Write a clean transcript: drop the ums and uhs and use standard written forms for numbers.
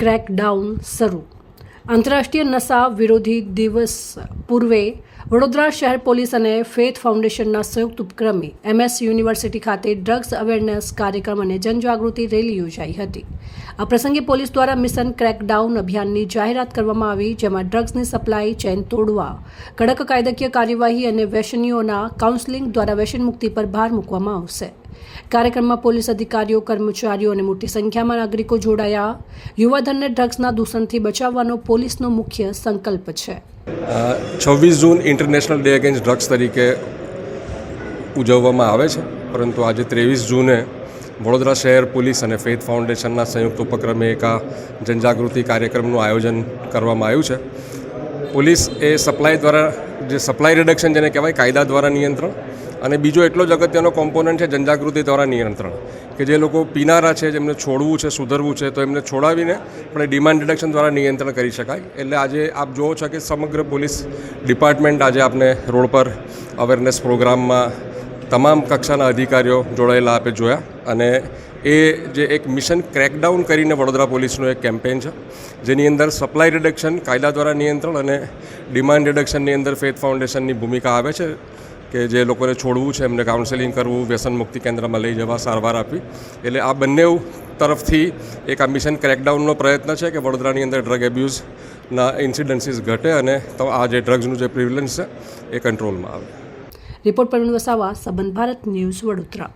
ક્રેકડાઉન શરૂ. આંતરરાષ્ટ્રીય નશા વિરોધી દિવસ પૂર્વે વડોદરા શહેર પોલીસ અને ફેથ ફાઉન્ડેશનના સંયુક્ત ઉપક્રમે MS યુનિવર્સિટી ખાતે ડ્રગ્સ અવેરનેસ કાર્યક્રમ અને જનજાગૃતિ રેલી યોજાઈ હતી. આ પ્રસંગે પોલીસ દ્વારા મિશન ક્રેકડાઉન અભિયાનની જાહેરાત કરવામાં આવી, જેમાં ડ્રગ્સની સપ્લાય ચેન તોડવા, કડક કાયદાકીય કાર્યવાહી અને વ્યસનીઓના કાઉન્સેલિંગ દ્વારા વ્યસન મુક્તિ પર ભાર મૂકવામાં આવશે. કાર્યક્રમમાં પોલીસ અધિકારીઓ, કર્મચારીઓ અને મોટી સંખ્યામાં નાગરિકો જોડાયા. યુવાધનને ડ્રગ્સના દૂષણથી બચાવવાનો પોલીસનો મુખ્ય સંકલ્પ છે. 26 જૂન ઇન્ટરનેશનલ ડે અગેન્સ્ટ ડ્રગ્સ તરીકે ઉજવવામાં આવે છે, પરંતુ આજે 23 જૂને વડોદરા શહેર પોલીસ અને ફેથ ફાઉન્ડેશનના સંયુક્ત ઉપક્રમે એક આ જનજાગૃતિ કાર્યક્રમનું આયોજન કરવામાં આવ્યું છે. પોલીસ એ સપ્લાય દ્વારા, જે સપ્લાય રિડક્શન જેને કહેવાય, કાયદા દ્વારા નિયંત્રણ, અને બીજો એટલો જ અગત્યનો કોમ્પોનન્ટ છે જનજાગૃતિ દ્વારા નિયંત્રણ, કે જે લોકો પીનારા છે, જેમને છોડવું છે, સુધરવું છે, તો એમને છોડાવીને પણ ડિમાન્ડ રિડક્શન દ્વારા નિયંત્રણ કરી શકાય. એટલે આજે આપ જુઓ છો કે સમગ્ર પોલીસ ડિપાર્ટમેન્ટ આજે આપને રોડ પર અવેરનેસ પ્રોગ્રામમાં તમામ કક્ષાના અધિકારીઓ જોડાયેલા આપે જોયા. અને એ જે એક મિશન ક્રેકડાઉન કરીને વડોદરા પોલીસનું એક કેમ્પેન છે, જેની અંદર સપ્લાય રિડક્શન, કાયદા દ્વારા નિયંત્રણ અને ડિમાન્ડ રિડક્શનની અંદર ફેથ ફાઉન્ડેશનની ભૂમિકા આવે છે, કે જે લોકોને છોડવું છે એમને કાઉન્સેલિંગ કરવું, વ્યસન મુક્તિ કેન્દ્રમાં લઈ જવા, સારવાર આપવી. એટલે આ બંને તરફથી એક આ મિશન ક્રેકડાઉનનો પ્રયત્ન છે કે વડોદરાની અંદર ડ્રગ એબ્યુઝના ઇન્સિડન્સીસ ઘટે અને તો આ જે ડ્રગ્સનું જે પ્રિવેલન્સ છે એ કંટ્રોલમાં આવે. રિપોર્ટ પર વસાવા, સંબંધ ભારત ન્યૂઝ, વડોદરા.